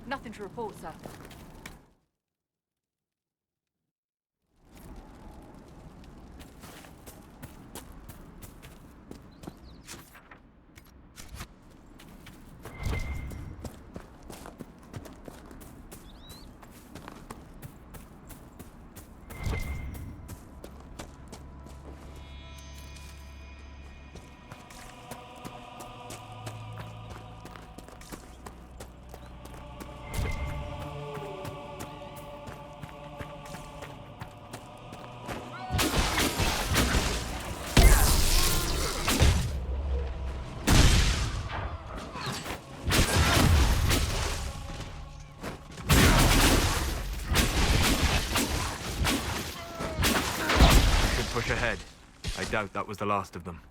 Nothing to report, sir. Push ahead. I doubt that was the last of them.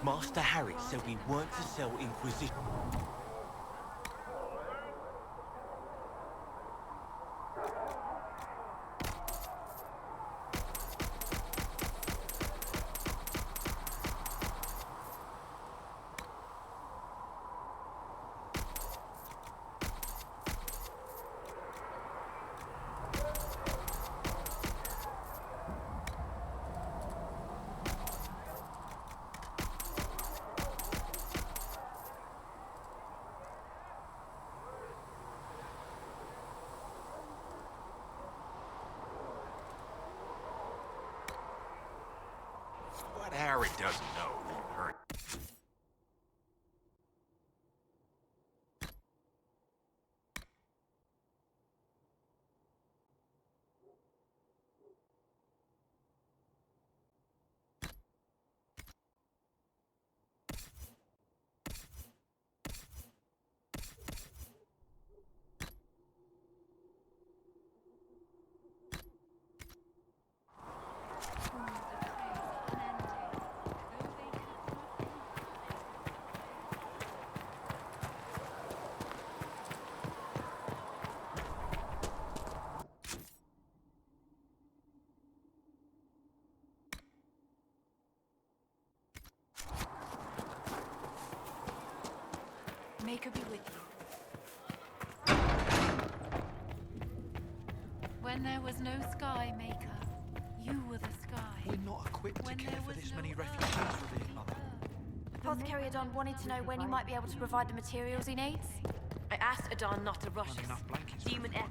Master Harris said we weren't to sell Inquisition. What Harry doesn't know won't hurt. Maker be with you. When there was no sky, Maker, you were the sky. We're not equipped to care for this many refugees, revered mother. Apothecary Adon wanted to know when you might be able to provide the materials he needs. I asked Adon not to rush us. Enough blankets. Demon F.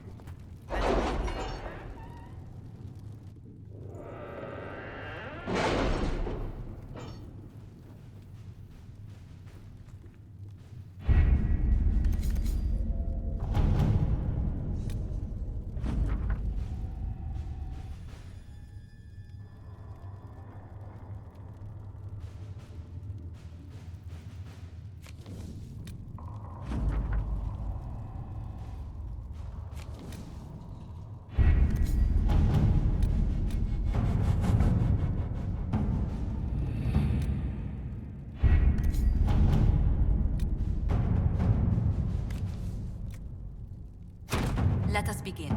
Let us begin.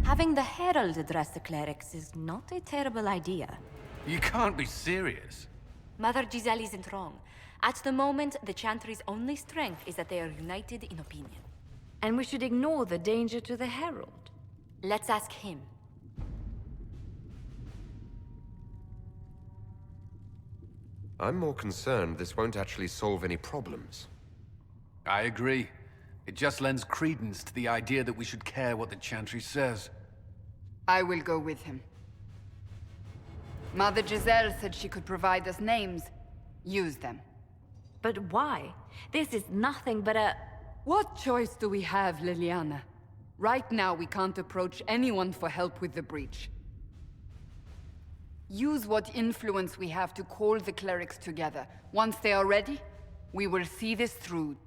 Having the Herald address the clerics is not a terrible idea. You can't be serious. Mother Giselle isn't wrong. At the moment, the Chantry's only strength is that they are united in opinion. And we should ignore the danger to the Herald. Let's ask him. I'm more concerned this won't actually solve any problems. I agree. It just lends credence to the idea that we should care what the Chantry says. I will go with him. Mother Giselle said she could provide us names. Use them. But why? This is nothing but a... What choice do we have, Liliana? Right now, we can't approach anyone for help with the breach. Use what influence we have to call the clerics together. Once they are ready, we will see this through.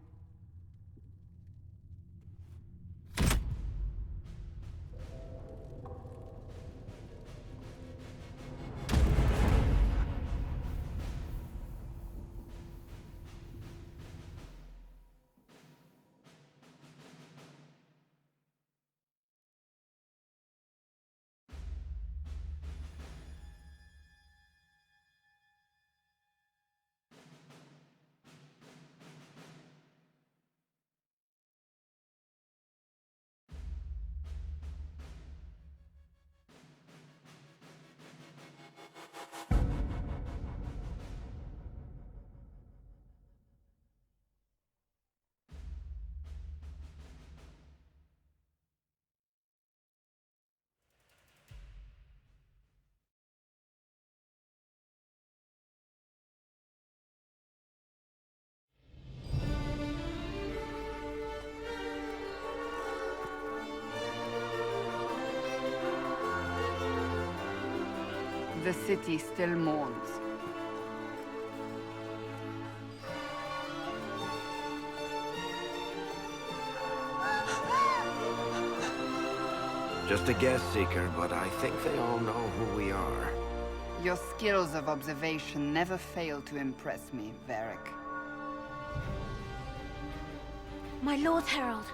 The city still mourns. Just a guess, Seeker, but I think they all know who we are. Your skills of observation never fail to impress me, Varric. My Lord Herald.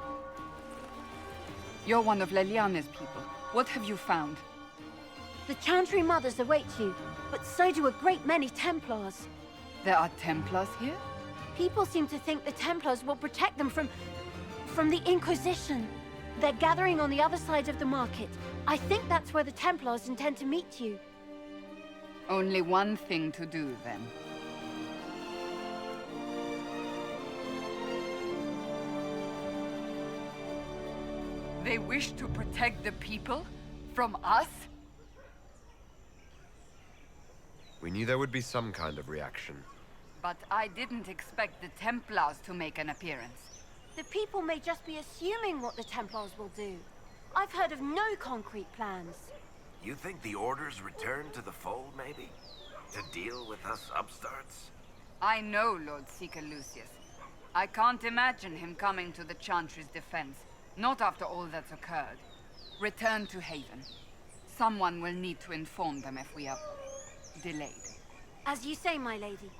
You're one of Leliana's people. What have you found? The Chantry Mothers await you, but so do a great many Templars. There are Templars here? People seem to think the Templars will protect them from the Inquisition. They're gathering on the other side of the market. I think that's where the Templars intend to meet you. Only one thing to do, then. They wish to protect the people? From us? We knew there would be some kind of reaction. But I didn't expect the Templars to make an appearance. The people may just be assuming what the Templars will do. I've heard of no concrete plans. You think the Order's return to the fold, maybe? To deal with us upstarts? I know Lord Seeker Lucius. I can't imagine him coming to the Chantry's defense. Not after all that's occurred. Return to Haven. Someone will need to inform them if we are delayed. As you say, my lady.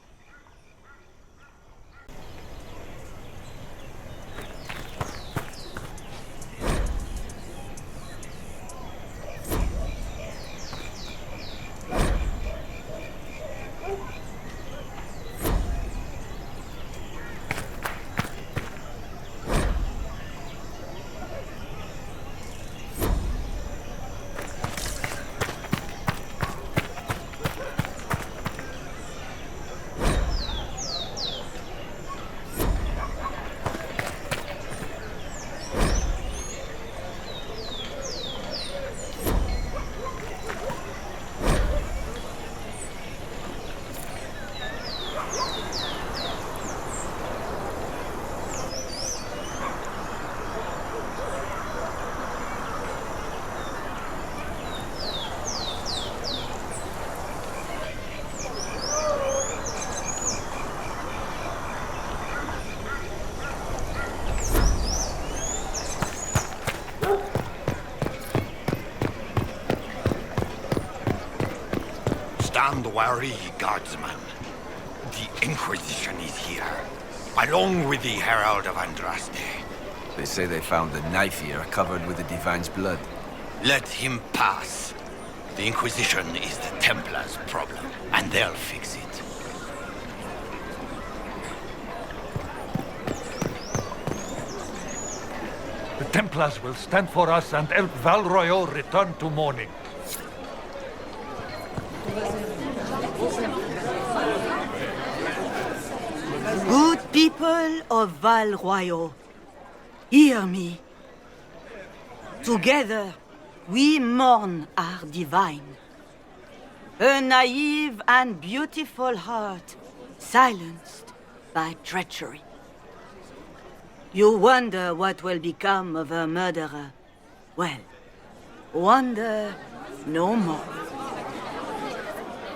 Stand wary, guardsman. The Inquisition is here, along with the Herald of Andraste. They say they found a knife here covered with the Divine's blood. Let him pass. The Inquisition is the Templars' problem, and they'll fix it. The Templars will stand for us and help Val Rayeaux return to mourning. Good people of Val Rayeaux, hear me. Together, we mourn our divine. A naive and beautiful heart, silenced by treachery. You wonder what will become of her murderer. Well, wonder no more.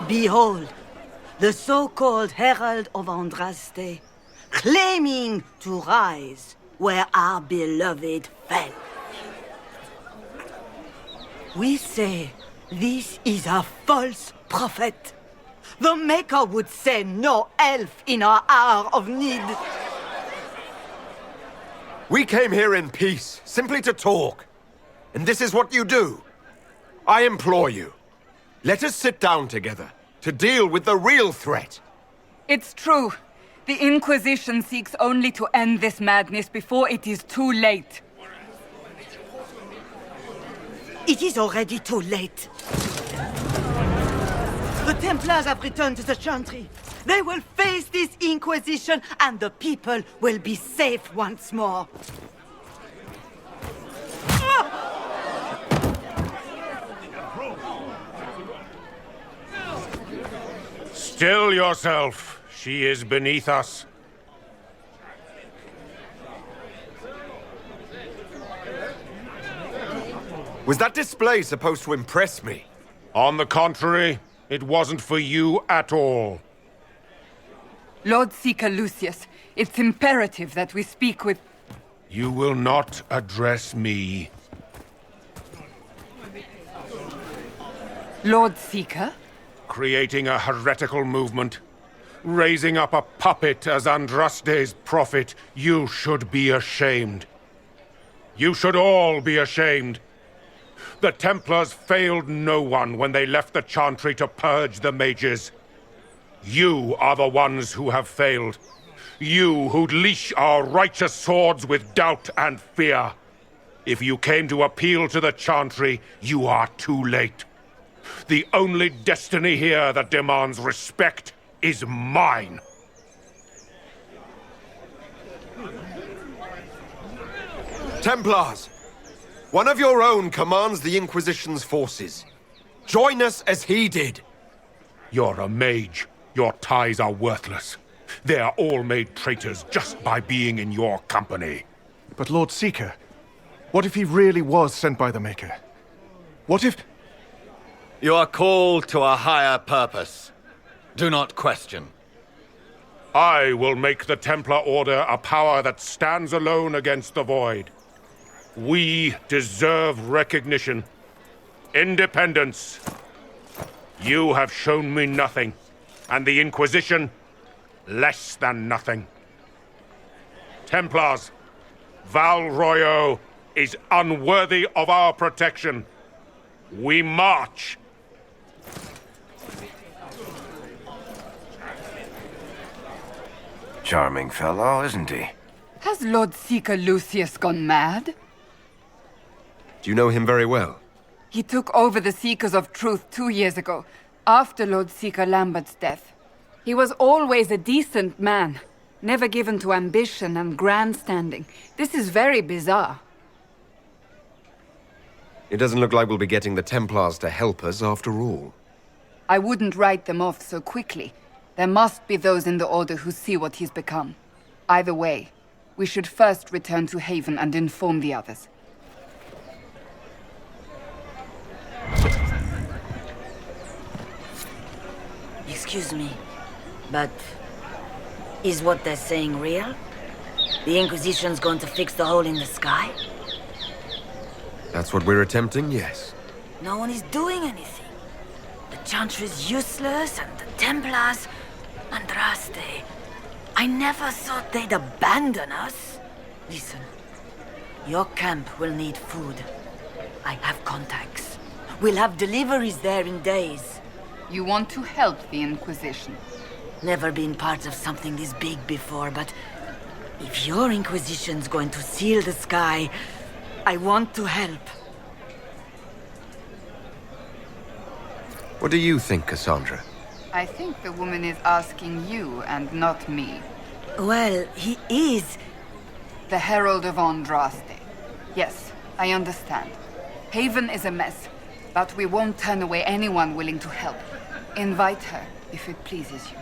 Behold, the so-called Herald of Andraste, claiming to rise where our beloved fell. We say this is a false prophet. The Maker would send no elf in our hour of need. We came here in peace, simply to talk. And this is what you do. I implore you, let us sit down together to deal with the real threat. It's true. The Inquisition seeks only to end this madness before it is too late. It is already too late. The Templars have returned to the Chantry. They will face this Inquisition, and the people will be safe once more. Still yourself. She is beneath us. Was that display supposed to impress me? On the contrary, it wasn't for you at all. Lord Seeker Lucius, it's imperative that we speak with... You will not address me. Lord Seeker? Creating a heretical movement. Raising up a puppet as Andraste's prophet. You should be ashamed. You should all be ashamed. The Templars failed no one when they left the Chantry to purge the mages. You are the ones who have failed. You who'd leash our righteous swords with doubt and fear. If you came to appeal to the Chantry, you are too late. The only destiny here that demands respect is mine. Templars! One of your own commands the Inquisition's forces. Join us as he did. You're a mage. Your ties are worthless. They are all made traitors just by being in your company. But Lord Seeker, what if he really was sent by the Maker? What if... You are called to a higher purpose. Do not question. I will make the Templar Order a power that stands alone against the Void. We deserve recognition. Independence. You have shown me nothing, and the Inquisition, less than nothing. Templars, Val Rayeaux is unworthy of our protection. We march. Charming fellow, isn't he? Has Lord Seeker Lucius gone mad? Do you know him very well? He took over the Seekers of Truth 2 years ago, after Lord Seeker Lambert's death. He was always a decent man, never given to ambition and grandstanding. This is very bizarre. It doesn't look like we'll be getting the Templars to help us after all. I wouldn't write them off so quickly. There must be those in the Order who see what he's become. Either way, we should first return to Haven and inform the others. Excuse me, but is what they're saying real? The Inquisition's going to fix the hole in the sky? That's what we're attempting, yes. No one is doing anything. The Chantry's useless, and the Templars... Andraste... I never thought they'd abandon us. Listen, your camp will need food. I have contacts. We'll have deliveries there in days. You want to help the Inquisition? Never been part of something this big before, but if your Inquisition's going to seal the sky, I want to help. What do you think, Cassandra? I think the woman is asking you and not me. Well, he is... The Herald of Andraste. Yes, I understand. Haven is a mess, but we won't turn away anyone willing to help. Invite her, if it pleases you.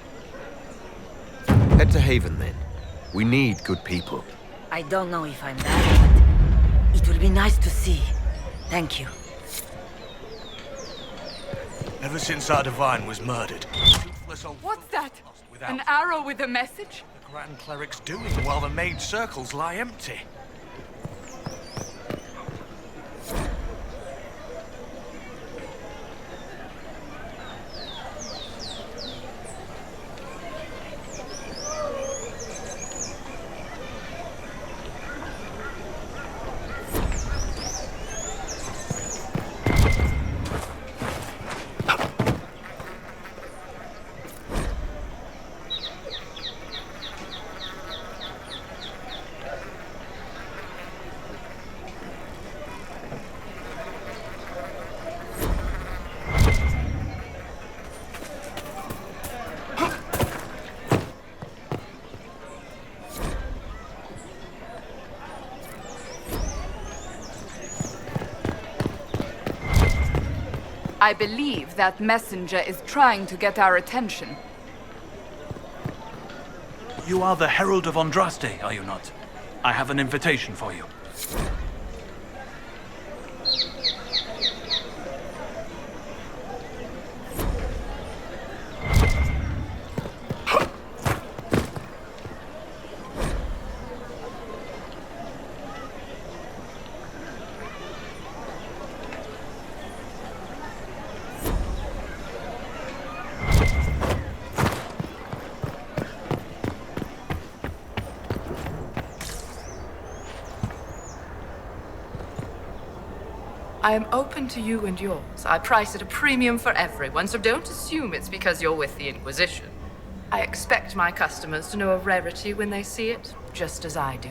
Head to Haven, then. We need good people. I don't know if I'm that, but it will be nice to see. Thank you. Ever since our Divine was murdered, What's that? An arrow with a message? The Grand Cleric's doing while the mage circles lie empty. I believe that messenger is trying to get our attention. You are the Herald of Andraste, are you not? I have an invitation for you. I am open to you and yours. I price at a premium for everyone, so don't assume it's because you're with the Inquisition. I expect my customers to know a rarity when they see it, just as I do.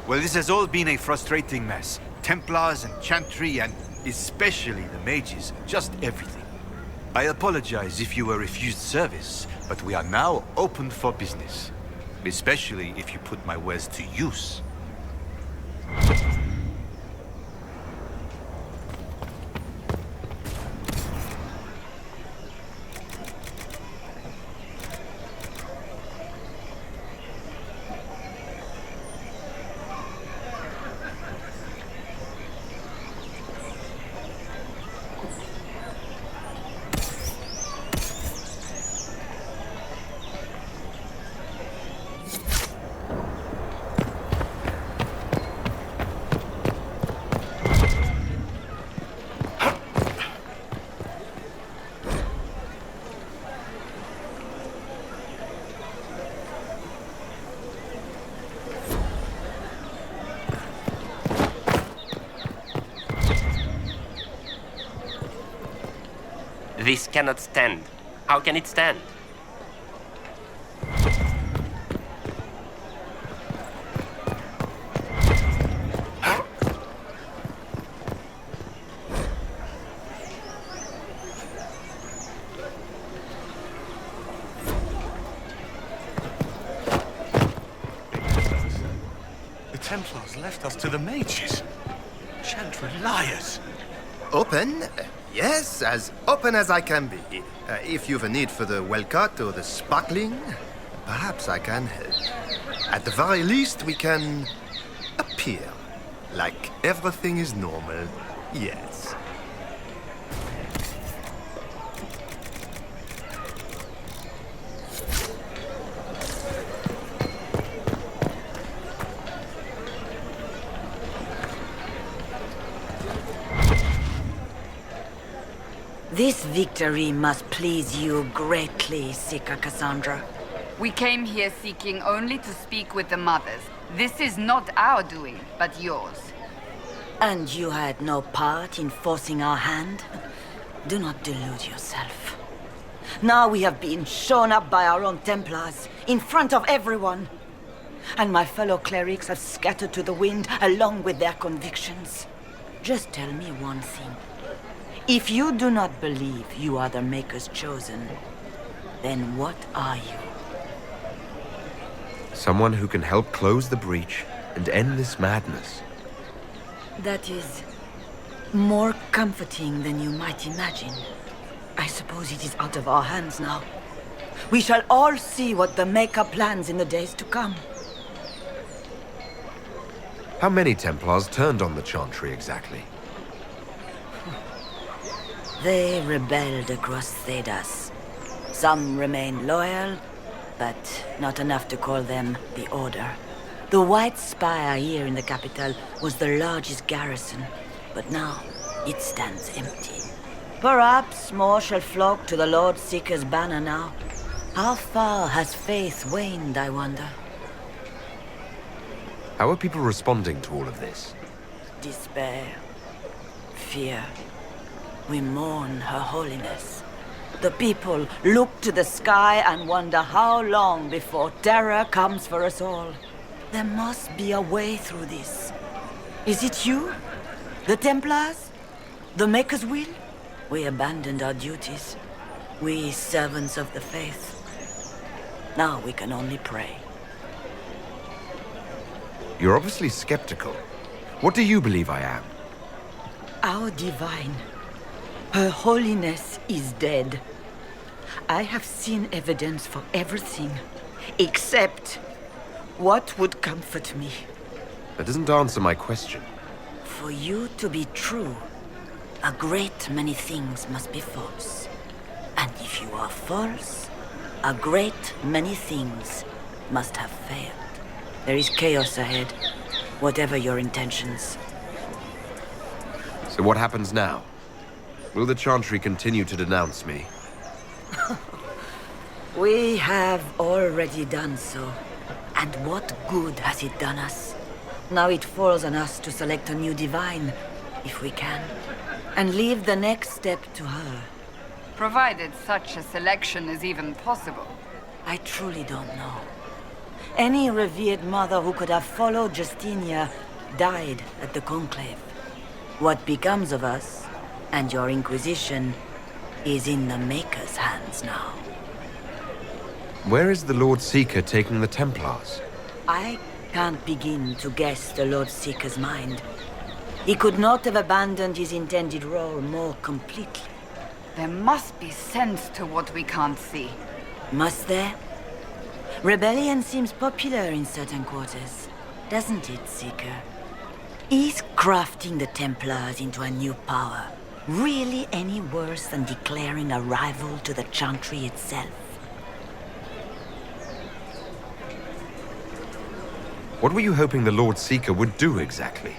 Well, this has all been a frustrating mess. Templars and Chantry and especially the mages, just everything. I apologize if you were refused service, but we are now open for business. Especially if you put my wares to use. This cannot stand. How can it stand? The Templars left us to the mages. Chantry liars. Open? Yes, as open as I can be. If you've a need for the well-cut or the sparkling, perhaps I can help. At the very least, we can appear like everything is normal. Yes. This victory must please you greatly, Seeker Cassandra. We came here seeking only to speak with the mothers. This is not our doing, but yours. And you had no part in forcing our hand? Do not delude yourself. Now we have been shown up by our own Templars, in front of everyone. And my fellow clerics have scattered to the wind along with their convictions. Just tell me one thing. If you do not believe you are the Maker's chosen, then what are you? Someone who can help close the breach and end this madness. That is more comforting than you might imagine. I suppose it is out of our hands now. We shall all see what the Maker plans in the days to come. How many Templars turned on the Chantry exactly? They rebelled across Thedas. Some remain loyal, but not enough to call them the Order. The White Spire here in the capital was the largest garrison, but now it stands empty. Perhaps more shall flock to the Lord Seeker's banner now. How far has faith waned, I wonder? How are people responding to all of this? Despair. Fear. We mourn Her Holiness. The people look to the sky and wonder how long before terror comes for us all. There must be a way through this. Is it you? The Templars? The Maker's Will? We abandoned our duties. We servants of the faith. Now we can only pray. You're obviously skeptical. What do you believe I am? Our divine. Her Holiness is dead. I have seen evidence for everything, except what would comfort me. That doesn't answer my question. For you to be true, a great many things must be false. And if you are false, a great many things must have failed. There is chaos ahead, whatever your intentions. So what happens now? Will the Chantry continue to denounce me? We have already done so. And what good has it done us? Now it falls on us to select a new divine, if we can, and leave the next step to her. Provided such a selection is even possible. I truly don't know. Any revered mother who could have followed Justinia died at the Conclave. What becomes of us, and your Inquisition, is in the Maker's hands now. Where is the Lord Seeker taking the Templars? I can't begin to guess the Lord Seeker's mind. He could not have abandoned his intended role more completely. There must be sense to what we can't see. Must there? Rebellion seems popular in certain quarters, doesn't it, Seeker? Is crafting the Templars into a new power really any worse than declaring a rival to the Chantry itself? What were you hoping the Lord Seeker would do exactly?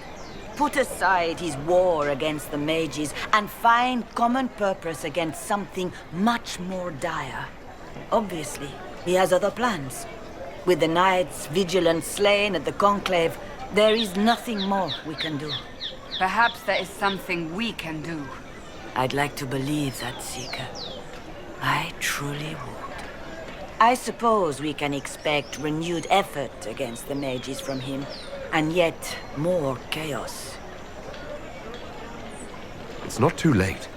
Put aside his war against the mages and find common purpose against something much more dire. Obviously, he has other plans. With the knights vigilant slain at the Conclave, there is nothing more we can do. Perhaps there is something we can do. I'd like to believe that, Seeker. I truly would. I suppose we can expect renewed effort against the mages from him, and yet more chaos. It's not too late.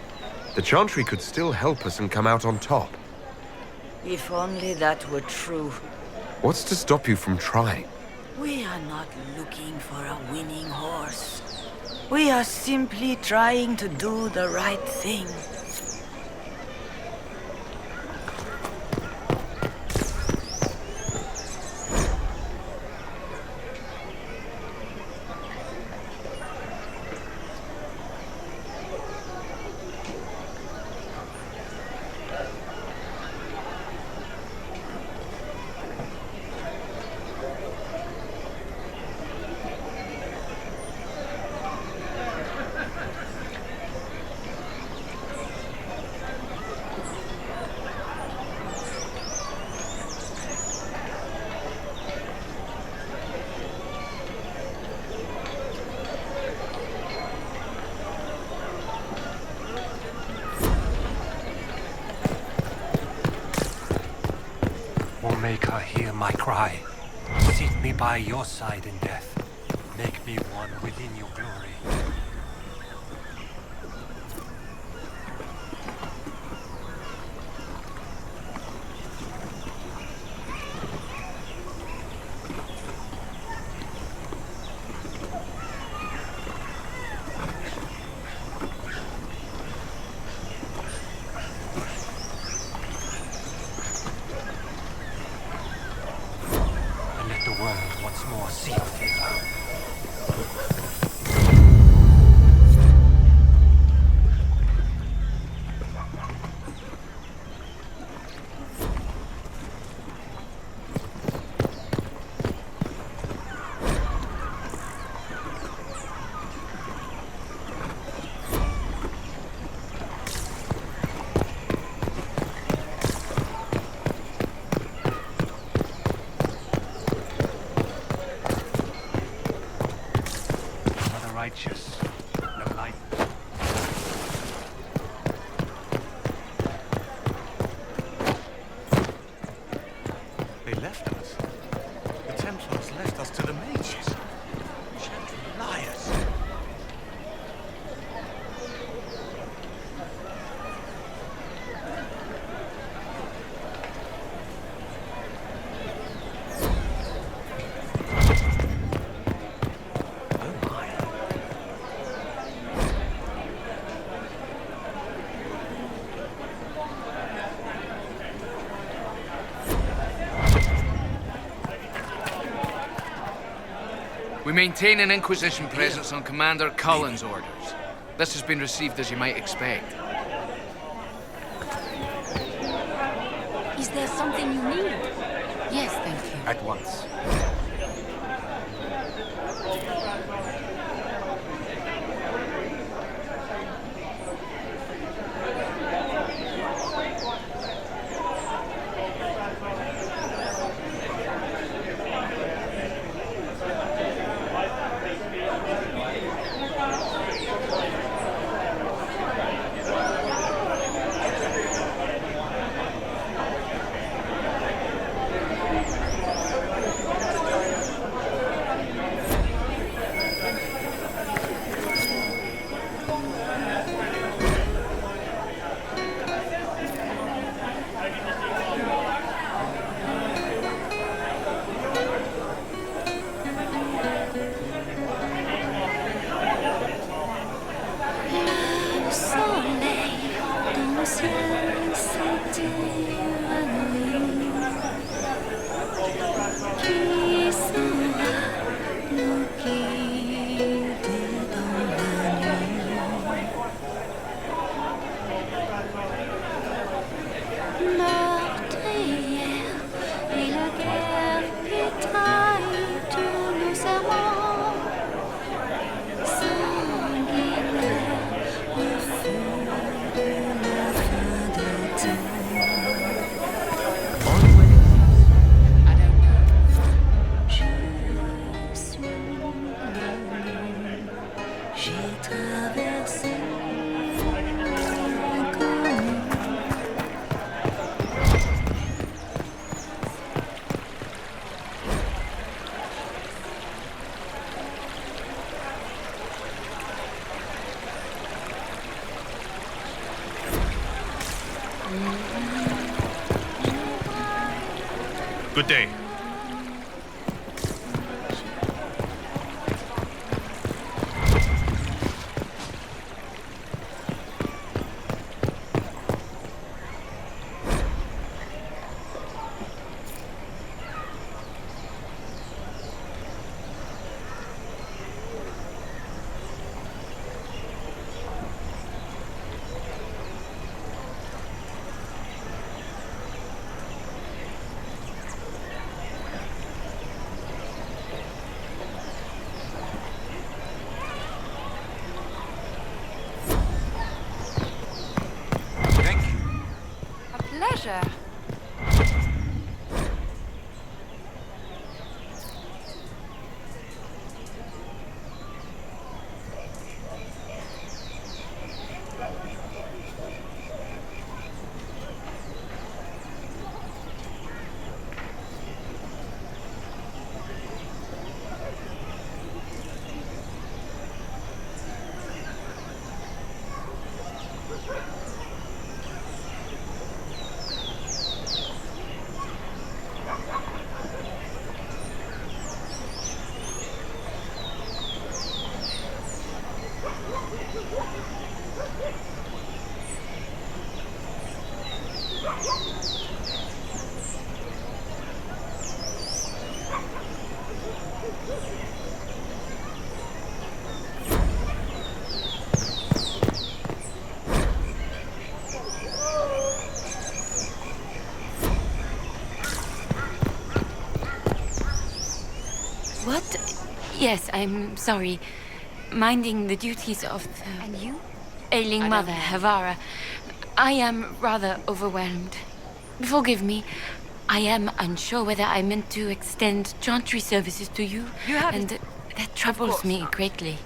The Chantry could still help us and come out on top. If only that were true. What's to stop you from trying? We are not looking for a winning horse. We are simply trying to do the right thing. O Maker, hear my cry. Seat me by your side in death. Make me one within your glory. righteous, enlightened. They left us. The Templars left us to the mages. Chantry liars. We maintain an Inquisition presence on Commander Cullen's orders. This has been received as you might expect. Is there something you need? Yes, thank you. At once. Good day. Pleasure. What? Yes, I'm sorry. Minding the duties of the... And you? Ailing mother, Havara. I am rather overwhelmed. Forgive me. I am unsure whether I meant to extend chantry services to you, You have and that troubles me greatly.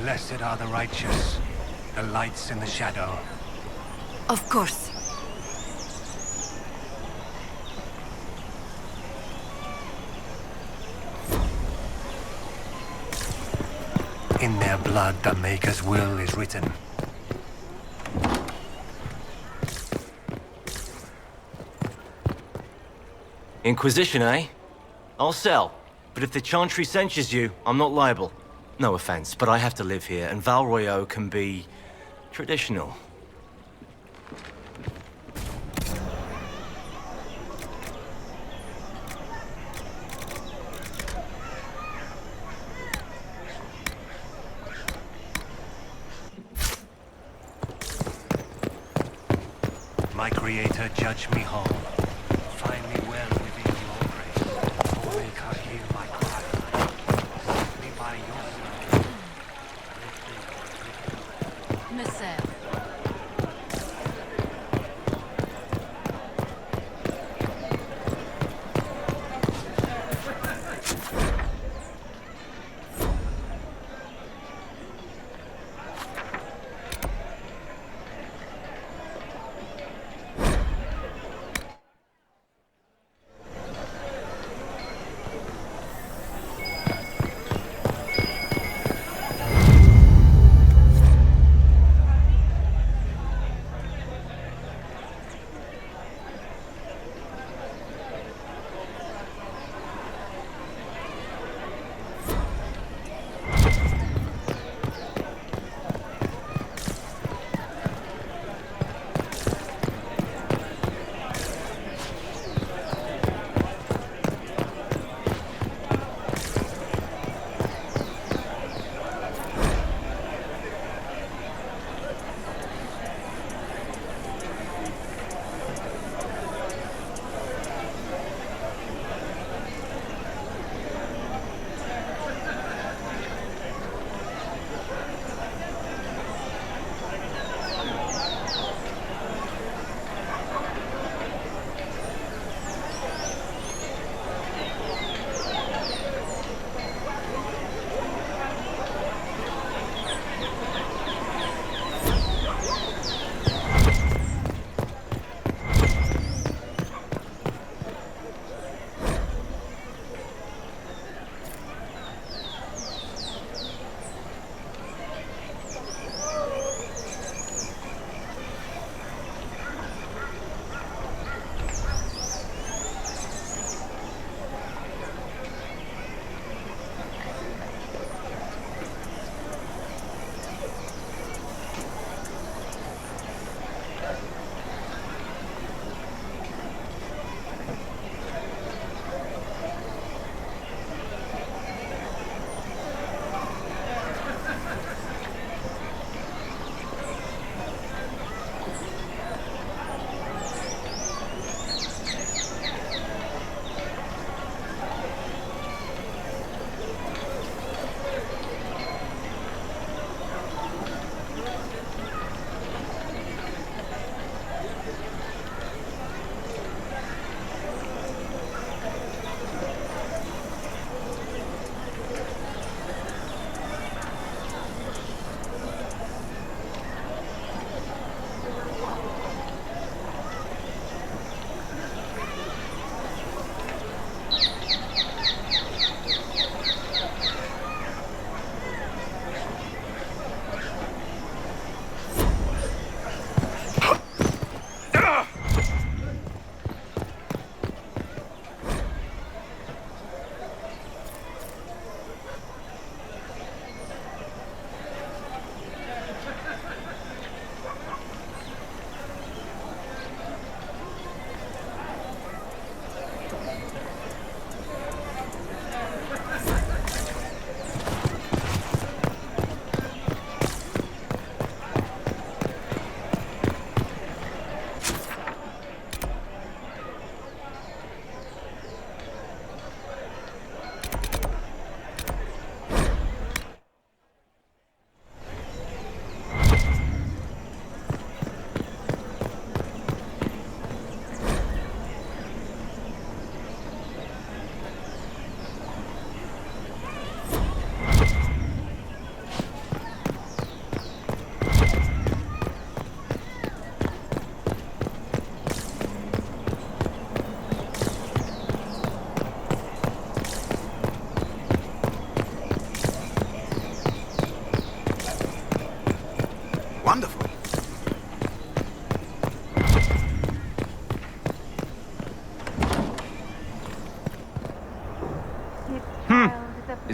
Blessed are the righteous, the lights in the shadow. Of course. In their blood, the Maker's will is written. Inquisition, eh? I'll sell. But if the Chantry censures you, I'm not liable. No offense, but I have to live here, and Val Rayeaux can be traditional. My Creator, judge me whole. Find me well within your grace. O Maker, hear my cry. Lead me by your side. Monsieur.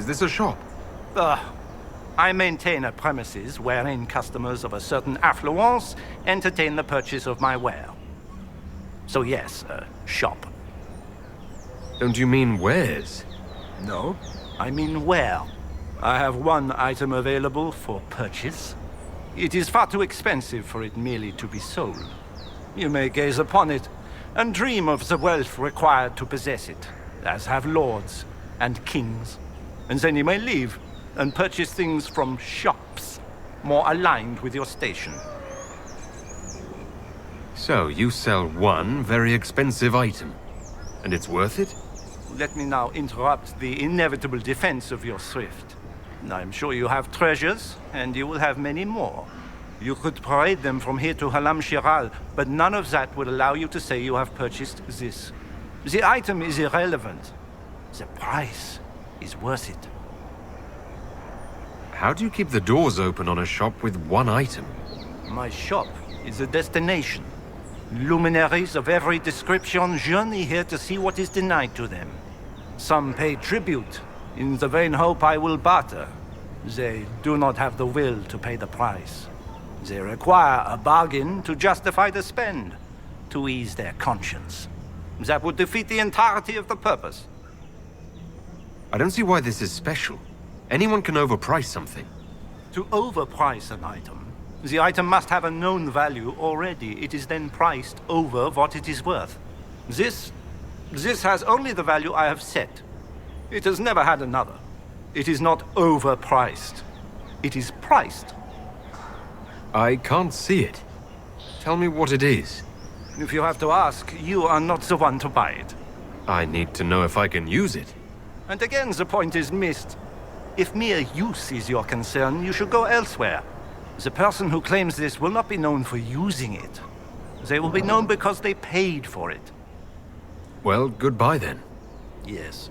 Is this a shop? I maintain a premises wherein customers of a certain affluence entertain the purchase of my ware. So yes, a shop. Don't you mean wares? No, I mean ware. I have one item available for purchase. It is far too expensive for it merely to be sold. You may gaze upon it and dream of the wealth required to possess it, as have lords and kings. And then you may leave and purchase things from shops more aligned with your station. So, you sell one very expensive item, and it's worth it? Let me now interrupt the inevitable defense of your thrift. I'm sure you have treasures, and you will have many more. You could parade them from here to Halam Shiral, but none of that will allow you to say you have purchased this. The item is irrelevant. The price is worth it. How do you keep the doors open on a shop with one item? My shop is a destination. Luminaries of every description journey here to see what is denied to them. Some pay tribute, in the vain hope I will barter. They do not have the will to pay the price. They require a bargain to justify the spend, to ease their conscience. That would defeat the entirety of the purpose. I don't see why this is special. Anyone can overprice something. To overprice an item, the item must have a known value already. It is then priced over what it is worth. This has only the value I have set. It has never had another. It is not overpriced. It is priced. I can't see it. Tell me what it is. If you have to ask, you are not the one to buy it. I need to know if I can use it. And again, the point is missed. If mere use is your concern, you should go elsewhere. The person who claims this will not be known for using it. They will be known because they paid for it. Well, goodbye then. Yes.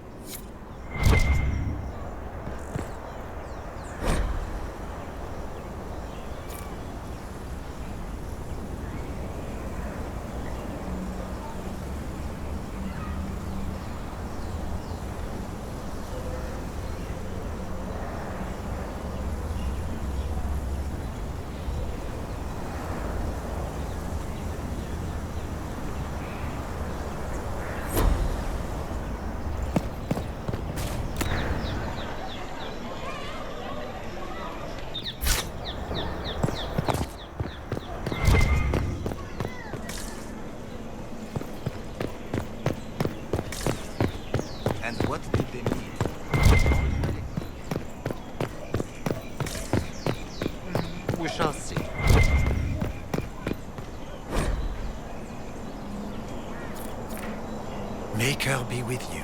shall see. Maker be with you.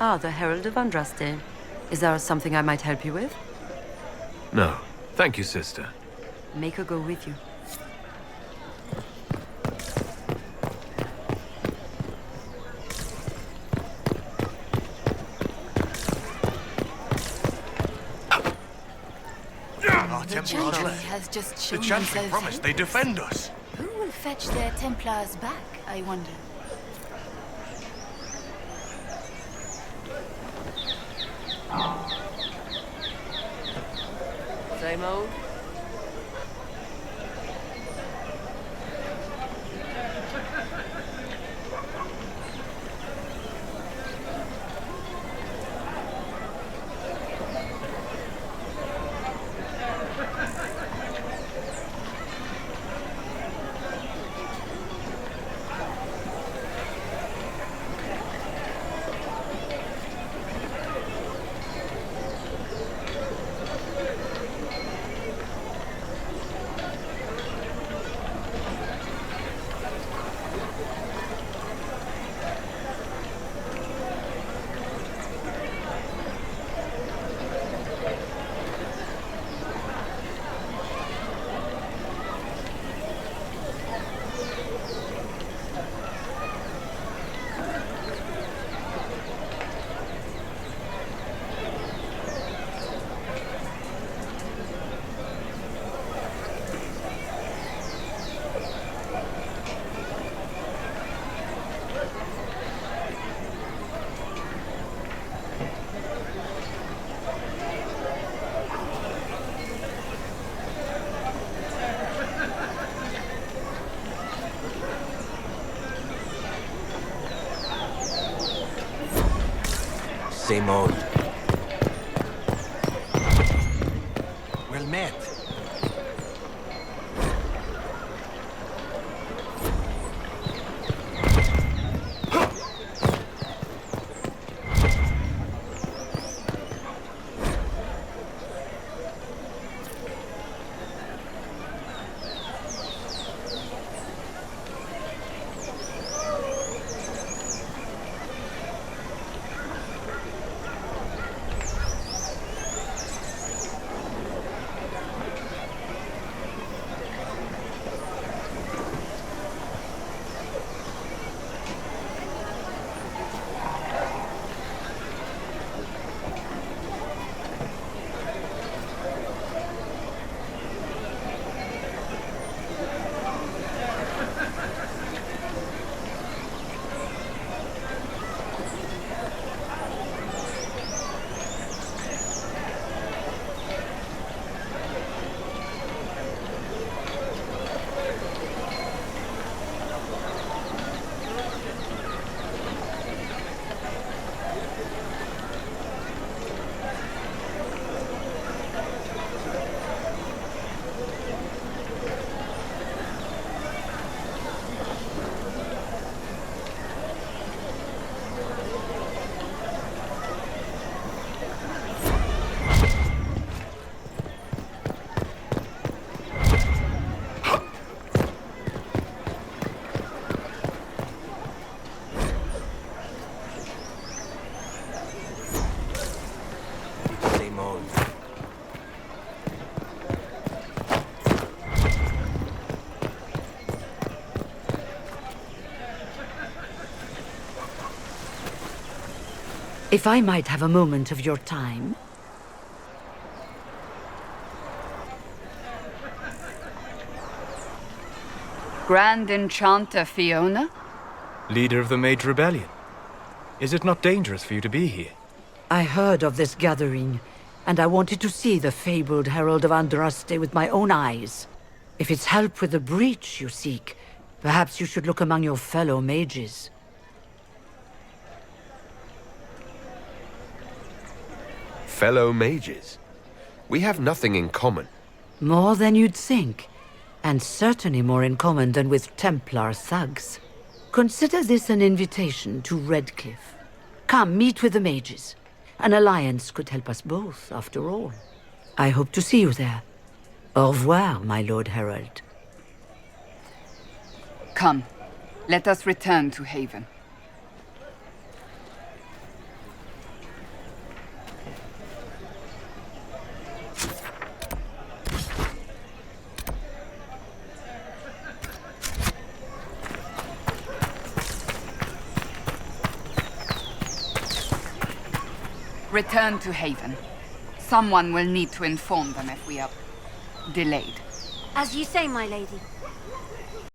Ah, the Herald of Andraste. Is there something I might help you with? No. Thank you, sister. Make her go with you. Our The Templars Chantry left. has just The shown Chantry themselves promised they defend us. Who will fetch their Templars back, I wonder? Same old? Same old. Well met. If I might have a moment of your time. Grand Enchanter Fiona? Leader of the Mage Rebellion. Is it not dangerous for you to be here? I heard of this gathering, and I wanted to see the fabled Herald of Andraste with my own eyes. If it's help with the breach you seek, perhaps you should look among your fellow mages. Fellow mages? We have nothing in common. More than you'd think, and certainly more in common than with Templar thugs. Consider this an invitation to Redcliffe. Come, meet with the mages. An alliance could help us both, after all. I hope to see you there. Au revoir, my Lord Herald. Come, let us return to Haven. Return to Haven. Someone will need to inform them if we are... delayed. As you say, my lady.